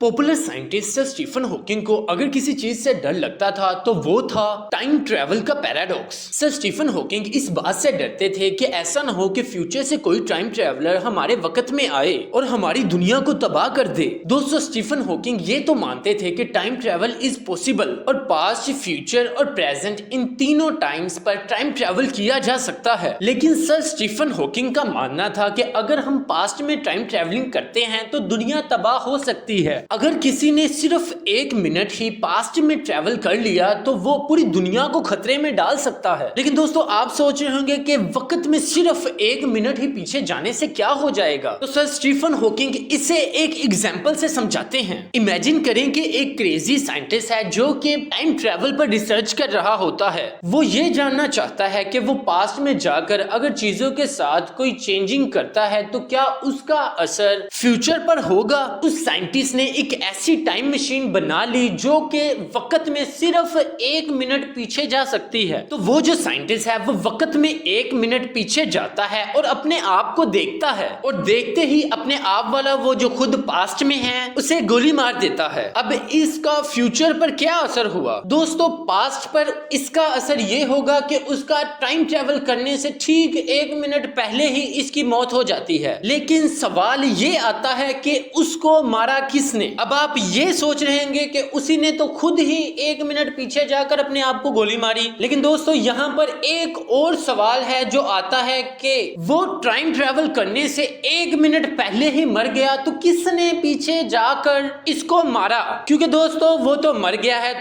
Popular scientist sir Stephen Hawking को अगर किसी चीज से डर लगता था तो वो था टाइम ट्रेवल का पैराडॉक्स। सर स्टीफन हॉकिंग इस बात से डरते थे कि ऐसा ना हो कि फ्यूचर से कोई टाइम ट्रेवलर हमारे वक्त में आए और हमारी दुनिया को तबाह कर दे। दोस्तों स्टीफन हॉकिंग ये तो मानते थे कि टाइम ट्रेवल इज पॉसिबल और पास्ट, फ्यूचर और प्रेजेंट इन तीनों टाइम्स पर टाइम ट्रेवल किया जा सकता है। लेकिन सर स्टीफन हॉकिंग का मानना था कि अगर हम पास्ट में टाइम ट्रेवलिंग करते हैं तो दुनिया तबाह हो सकती है। अगर किसी ने सिर्फ 1 मिनट ही पास्ट में ट्रेवल कर लिया तो वो पूरी दुनिया को खतरे में डाल सकता है। लेकिन दोस्तों आप सोच रहे होंगे कि वक्त में सिर्फ 1 मिनट ही पीछे जाने से क्या हो जाएगा, तो सर स्टीफन हॉकिंग इसे एक एग्जांपल से समझाते हैं। इमेजिन करें कि एक क्रेजी साइंटिस्ट है जो कि टाइम ट्रेवल पर रिसर्च कर रहा होता है। वो ये जानना चाहता है कि वो पास्ट में जाकर अगर चीजों के साथ कोई चेंजिंग करता है तो क्या उसका असर फ्यूचर पर होगा। उस साइंटिस्ट ने एक ऐसी टाइम मशीन बना ली जो कि वक्त में सिर्फ 1 मिनट पीछे जा सकती है। तो वो जो साइंटिस्ट है वो वक्त में 1 मिनट पीछे जाता है और अपने आप को देखता है और देखते ही अपने आप वाला वो जो खुद पास्ट में है उसे गोली मार देता है। अब इसका फ्यूचर पर क्या असर हुआ? दोस्तों पास्ट पर इसका असर ये होगा कि उसका टाइम ट्रेवल करने से ठीक 1 मिनट पहले ही इसकी मौत हो जाती है। लेकिन सवाल ये आता है कि उसको मारा किसने? अब आप ये सोच रहे होंगे कि उसी ने तो खुद ही 1 मिनट पीछे जाकर अपने आप को गोली मारी। लेकिन दोस्तों यहाँ पर एक और सवाल है जो आता है कि वो टाइम ट्रेवल करने से 1 मिनट पहले ही मर गया तो किसने पीछे जाकर इसको मारा? क्योंकि दोस्तों वो तो मर गया है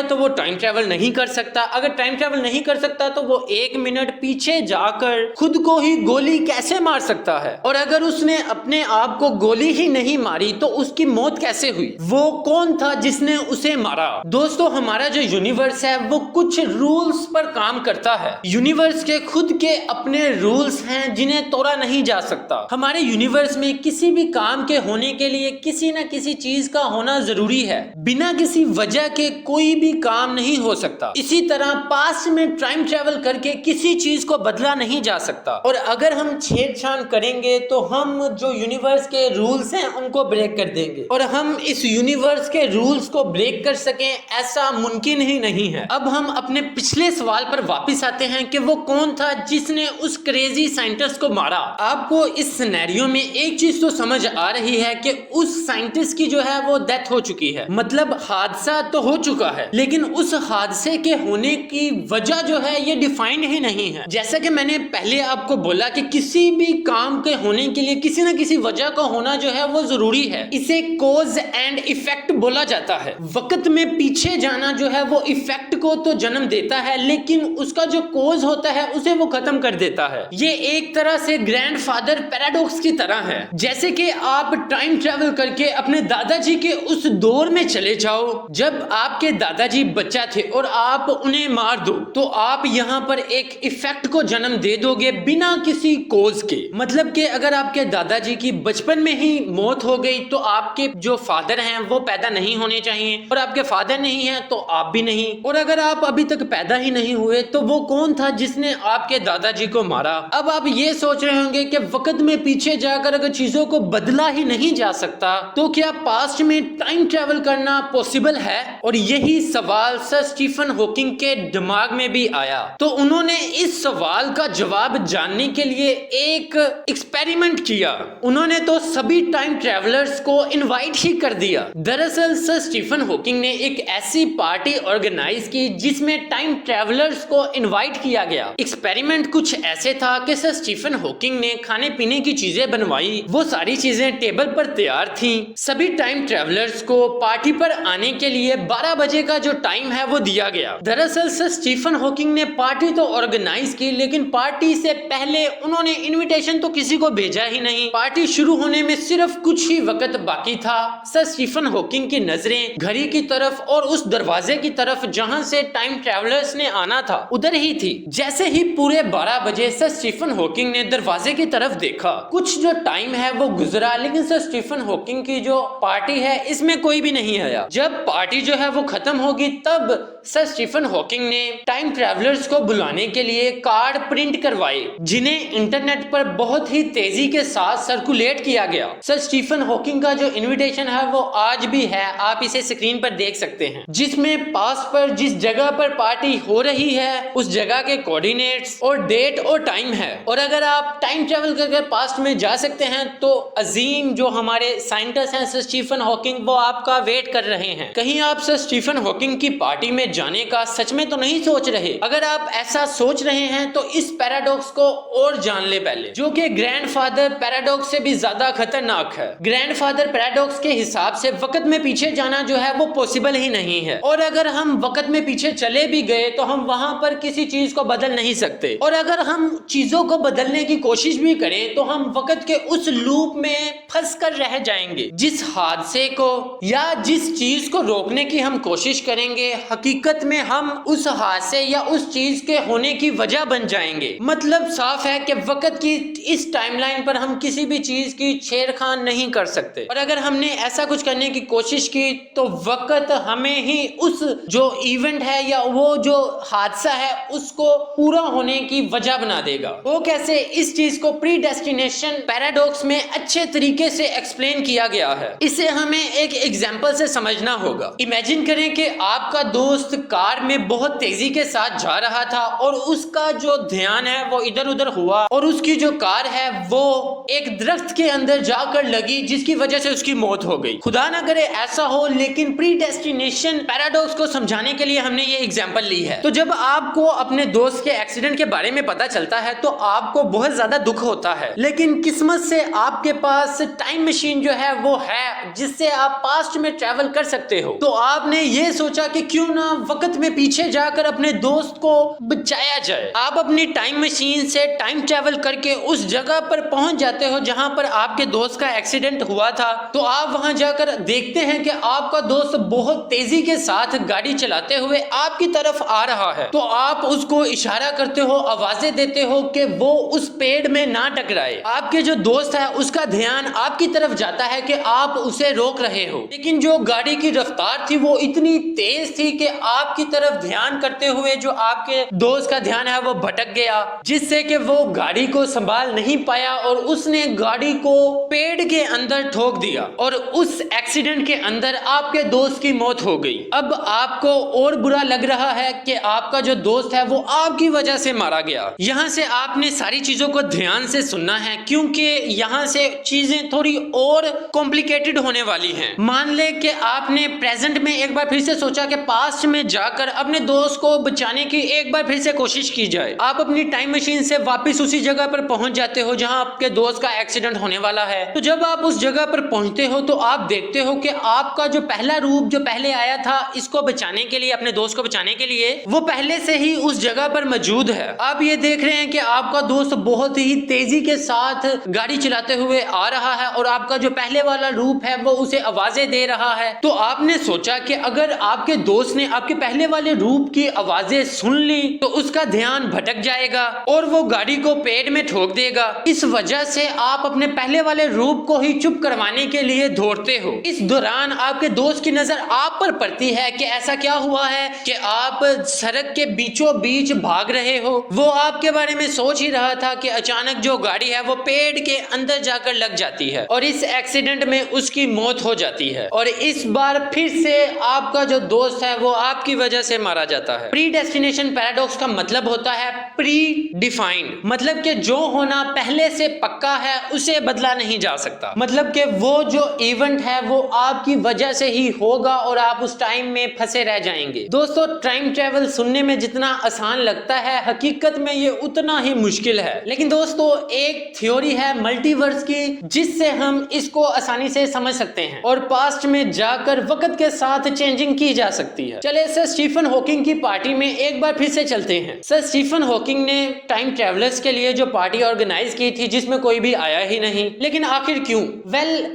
तो वो टाइम ट्रेवल नहीं कर सकता। अगर टाइम ट्रेवल नहीं कर सकता तो वो 1 मिनट पीछे जाकर खुद को ही गोली कैसे मार सकता है? और अगर उसने अपने आप को गोली ही नहीं मारी तो उसकी मौत कैसे हुई? वो कौन था जिसने उसे मारा? दोस्तों हमारा जो यूनिवर्स है वो कुछ रूल्स पर काम करता है। यूनिवर्स के खुद के अपने रूल्स हैं जिन्हें तोड़ा नहीं जा सकता। हमारे यूनिवर्स में किसी भी काम के होने के लिए किसी न किसी चीज का होना जरूरी है। बिना किसी वजह के कोई भी काम नहीं हो सकता। इसी तरह पास्ट में टाइम ट्रेवल करके किसी चीज को बदला नहीं जा सकता। और अगर हम छेड़छाड़ करेंगे तो हम जो यूनिवर्स के रूल्स हैं उनको ब्रेक कर देंगे और हम इस यूनिवर्स के रूल्स को ब्रेक कर सकें ऐसा मुमकिन ही नहीं है। अब हम अपने पिछले सवाल पर वापस आते हैं कि वो कौन था जिसने उस क्रेजी साइंटिस्ट को मारा। आपको इस सिनेरियो में एक चीज तो समझ आ रही है कि उस साइंटिस्ट की जो है वो डेथ हो चुकी है, मतलब हादसा तो हो चुका है, लेकिन उस हादसे के होने की वजह जो है ये डिफाइंड ही नहीं है। जैसा कि मैंने पहले आपको बोला कि किसी भी काम के होने के लिए किसी न किसी वजह का होना जो है वो जरूरी है। इसे कॉज एंड इफेक्ट बोला जाता है। वक्त में पीछे जाना जो है वो इफेक्ट को तो जन्म देता है लेकिन उसका जो कॉज होता है उसे वो खत्म कर देता है। ये एक तरह से ग्रैंडफादर पैराडॉक्स की तरह है। जैसे कि आप टाइम ट्रेवल करके अपने दादाजी के उस दौर में चले जाओ जब आपके दादाजी बच्चा थे और आप उन्हें मार दो तो आप यहाँ पर एक इफेक्ट को जन्म दे दोगे बिना किसी कॉज के। मतलब कि अगर आपके दादाजी की बचपन में ही मौत हो गई तो आपके जो फादर हैं वो पैदा नहीं होने चाहिए और आपके फादर नहीं है तो आप भी नहीं। और अगर आप अभी तक पैदा ही नहीं हुए तो वो कौन था जिसने आपके दादाजी को मारा? अब आप ये सोच रहे होंगे कि वक्त में पीछे जाकर अगर चीजों को बदला ही नहीं जा सकता तो क्या पास्ट में टाइम ट्रेवल करना पॉसिबल है? और यही सवाल सर स्टीफन हॉकिंग के दिमाग में भी आया। तो उन्होंने इस सवाल का जवाब जानने के लिए एक एक्सपेरिमेंट किया। उन्होंने तो सभी टाइम ट्रेवलर्स को इनवाइट ही कर दिया। दरअसल सर स्टीफन हॉकिंग ने एक ऐसी पार्टी ऑर्गेनाइज की जिसमें टाइम ट्रेवलर्स को इनवाइट किया गया। एक्सपेरिमेंट कुछ ऐसे था कि सर स्टीफन हॉकिंग ने खाने पीने की चीजें बनवाई। वो सारी चीजें टेबल पर तैयार थी। सभी टाइम ट्रेवलर्स को पार्टी पर आने के लिए 12 बजे का जो टाइम है वो दिया गया। दरअसल सर स्टीफन हॉकिंग ने पार्टी तो ऑर्गेनाइज की लेकिन पार्टी से पहले उन्होंने इनविटेशन तो किसी को भेजा ही नहीं। पार्टी शुरू होने में सिर्फ कुछ ही वक्त बाकी था। सर स्टीफन हॉकिंग की नजरें घड़ी की तरफ और उस दरवाजे की तरफ जहां से टाइम ट्रेवलर्स ने आना था उधर ही थी। जैसे ही पूरे 12 बजे सर स्टीफन हॉकिंग ने दरवाजे की तरफ देखा, कुछ जो टाइम है वो गुजरा लेकिन सर स्टीफन हॉकिंग की जो पार्टी है इसमें कोई भी नहीं आया। जब पार्टी जो है वो खत्म होगी तब सर स्टीफन हॉकिंग ने टाइम ट्रेवलर्स को बुलाने के लिए कार्ड प्रिंट करवाए जिन्हें इंटरनेट पर बहुत ही तेजी के साथ सर्कुलेट किया गया। सर स्टीफन हॉकिंग का जो इनविटेशन इन्विटेशन है वो आज भी है, आप इसे स्क्रीन पर देख सकते हैं, जिसमें पास पर जिस जगह पर पार्टी हो रही है उस जगह के कोऑर्डिनेट्स और डेट और टाइम है। और अगर आप टाइम ट्रेवल करके पास्ट में जा सकते हैं तो अजीम जो हमारे साइंटिस्ट हैं सर स्टीफन हॉकिंग वो आपका वेट कर रहे हैं। कहीं आप सर स्टीफन हॉकिंग की पार्टी में जाने का सच में तो नहीं सोच रहे? अगर आप ऐसा सोच रहे हैं तो इस पैराडॉक्स को और जान ले पहले, जो कि ग्रैंडफादर पैराडॉक्स से भी ज्यादा खतरनाक है। ग्रैंडफादर पैराडॉक्स के हिसाब से वक्त में पीछे जाना जो है वो पॉसिबल ही नहीं है, और अगर हम वक्त में पीछे चले भी गए तो हम वहां पर किसी चीज को बदल नहीं सकते, और अगर हम चीजों को बदलने की कोशिश भी करें तो हम वक्त के उस लूप में फंस कर रह जाएंगे। जिस हादसे को या जिस चीज को रोकने की हम कोशिश करेंगे हकीकत में हम उस हादसे या उस चीज के होने की वजह बन जाएंगे। मतलब साफ है कि वक्त की इस टाइमलाइन पर हम किसी भी चीज की छेड़खानी नहीं कर सकते, और अगर हमने ऐसा कुछ करने की कोशिश की तो वक्त हमें ही उस जो इवेंट है या वो जो हादसा है उसको पूरा होने की वजह बना देगा। वो कैसे? इस चीज को प्रीडेस्टिनेशन पैराडॉक्स में अच्छे तरीके से एक्सप्लेन किया गया है। इसे हमें एक एग्जांपल से समझना होगा। इमेजिन करें कि आपका दोस्त कार में बहुत तेजी के साथ जा रहा था और उसका जो ध्यान है वो इधर उधर हुआ और उसकी जो कार है वो एक दरख्त के अंदर जाकर लगी, जिसकी वजह से उसकी मौत हो गई। खुदा ना करे ऐसा हो, लेकिन प्रीडेस्टिनेशन पैराडॉक्स को समझाने के लिए हमने ये एग्जांपल ली है। तो जब आपको अपने दोस्त के एक्सीडेंट के बारे में पता चलता है तो आपको बहुत ज्यादा दुख होता है, लेकिन किस्मत से आपके पास टाइम मशीन जो है वो है जिससे आप पास्ट में ट्रैवल कर सकते हो। तो आपने ये सोचा कि क्यों ना वक्त में पीछे जाकर अपने दोस्त को बचाया जाए। आप अपनी टाइम मशीन से टाइम ट्रैवल करके उस जगह पर पहुंच जाते हो जहां पर आपके दोस्त का एक्सीडेंट हुआ था। तो आप वहां जाकर देखते हैं कि आपका दोस्त बहुत तेजी के साथ गाड़ी चलाते हुए आपकी तरफ आ रहा है। तो आप उसको इशारा करते हो, आवाजें देते हो कि वो उस पेड़ में ना टकराए। आपके जो दोस्त है उसका ध्यान आपकी तरफ जाता है कि आप उसे रोक रहे हो, लेकिन जो गाड़ी की रफ्तार थी वो इतनी तेज थी कि आपकी तरफ ध्यान करते हुए जो आपके दोस्त का ध्यान है वो भटक गया, जिससे कि वो गाड़ी को संभाल नहीं पाया और उसने गाड़ी को पेड़ के अंदर ठोक दिया और उस एक्सीडेंट के अंदर आपके दोस्त की मौत हो गई। अब आपको और बुरा लग रहा है कि आपका जो दोस्त है वो आपकी वजह से मारा गया। यहाँ से आपने सारी चीजों को ध्यान से सुनना है, क्योंकि यहाँ से चीजें थोड़ी और कॉम्प्लिकेटेड होने वाली हैं। मान ले कि आपने प्रेजेंट में एक बार फिर से सोचा कि पास्ट में जाकर अपने दोस्त को बचाने की एक बार फिर से कोशिश की जाए। आप अपनी टाइम मशीन से वापस उसी जगह पर पहुंच जाते हो जहां आपके दोस्त का एक्सीडेंट होने वाला है। तो जब आप उस जगह पर पहुंचते हो तो आप देखते हो कि आपका जो पहला रूप जो पहले आया था इसको बचाने के लिए, अपने दोस्त को बचाने के लिए, वो पहले से ही उस जगह पर मौजूद है। आप ये देख रहे हैं कि आपका दोस्त बहुत ही तेजी के साथ गाड़ी चलाते हुए आ रहा है और आपका जो पहले वाला रूप है वो उसे आवाजें दे रहा है। तो आपने सोचा कि अगर आपके दोस्त ने आपके पहले वाले रूप की आवाजें सुन ली तो उसका ध्यान भटक जाएगा और वो गाड़ी को पेड़ में ठोक देगा। इस वजह से आप अपने पहले वाले रूप को ही चुप करवाने के लिए दौड़ते हो। इस दौरान आपके दोस्त की नजर आप पर पड़ती है कि ऐसा क्या हुआ है कि आप सड़क के बीचों बीच भाग रहे हो। वो आपके बारे में सोच ही रहा था कि अचानक जो गाड़ी है वो पेड़ के अंदर जाकर लग जाती है और इस एक्सीडेंट में उसकी मौत हो जाती है, और इस बार फिर से आपका जो दोस्त है वो आपकी वजह से मारा जाता है। प्रीडेस्टिनेशन पैराडॉक्स का मतलब होता है प्री डिफाइंड, मतलब कि जो होना पहले से पक्का है उसे बदला नहीं जा सकता। मतलब कि वो जो इवेंट है वो आपकी वजह से ही होगा और आप उस टाइम में फंसे रह जाएंगे। दोस्तों, टाइम ट्रेवल सुनने में जितना आसान लगता है हकीकत में ये उतना ही मुश्किल है। लेकिन दोस्तों, एक थ्योरी है मल्टीवर्स की जिससे हम इसको आसानी से समझ सकते हैं और पास्ट में जाकर वक्त के साथ चेंजिंग की जा सकती है। चले सर स्टीफन हॉकिंग की पार्टी में एक बार फिर से चलते हैं। सर स्टीफन हॉकिंग ने टाइम ट्रेवलर्स के लिए जो पार्टी ऑर्गेनाइज की थी जिसमें कोई भी आया ही नहीं, लेकिन आखिर क्यों?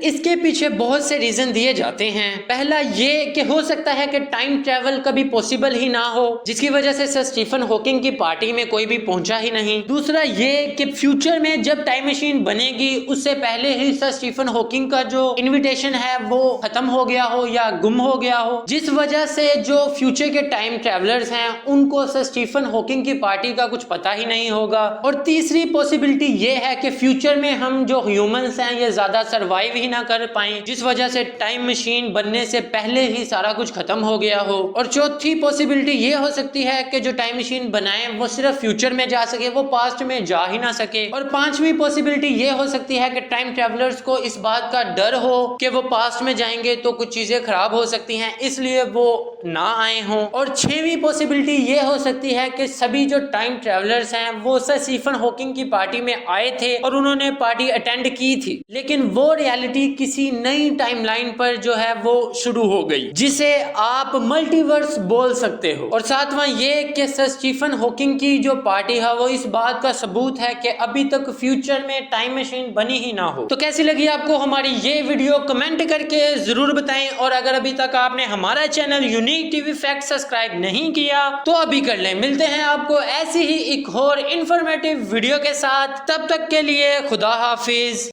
इसके पीछे बहुत से रीजन दिए जाते हैं। पहला ये कि हो सकता है कि टाइम ट्रेवल कभी पॉसिबल ही ना हो, जिसकी वजह से सर स्टीफन हॉकिंग की पार्टी में कोई भी पहुंचा ही नहीं। दूसरा ये कि फ्यूचर में जब टाइम मशीन बनेगी उससे पहले ही सर स्टीफन हॉकिंग का जो इनविटेशन है वो खत्म हो गया हो या गुम हो गया हो, जिस वजह से जो फ्यूचर के टाइम ट्रेवलर्स हैं उनको सर स्टीफन हॉकिंग की पार्टी का कुछ पता ही नहीं होगा। और तीसरी पॉसिबिलिटी ये है कि फ्यूचर में हम जो ह्यूमंस हैं ये ज्यादा सर्वाइव ही ना कर पाए पाए, जिस वजह से टाइम मशीन बनने से पहले ही सारा कुछ खत्म हो गया हो। और चौथी पॉसिबिलिटी ये हो सकती है कि जो टाइम मशीन बनाए वो सिर्फ फ्यूचर में जा सके, वो पास्ट में जा ही ना सके। और पांचवी पॉसिबिलिटी ये हो सकती है कि टाइम ट्रेवलर्स को इस बात का डर हो कि वो पास्ट में जाएंगे तो कुछ चीजें खराब हो सकती हैं, इसलिए वो ना आए हों। और छठवीं पॉसिबिलिटी ये हो सकती है कि सभी जो टाइम ट्रेवलर्स हैं वो सर स्टीफन हॉकिंग की पार्टी में आए थे और उन्होंने पार्टी अटेंड की थी, लेकिन वो रियलिटी किसी नई टाइमलाइन पर जो है वो शुरू हो गई, जिसे आप मल्टीवर्स बोल सकते हो। और सातवां ये कि सर स्टीफन हॉकिंग की जो पार्टी है वो इस बात का सबूत है कि अभी तक फ्यूचर में टाइम मशीन बनी ही ना हो। तो कैसी लगी आपको हमारी ये वीडियो, कमेंट करके जरूर बताएं। और अगर अभी तक आपने हमारा channel unique TV fact subscribe नहीं किया तो अभी कर लें। मिलते हैं आपको ऐसी ही एक और इंफॉर्मेटिव वीडियो के साथ, तब तक के लिए खुदा हाफिज।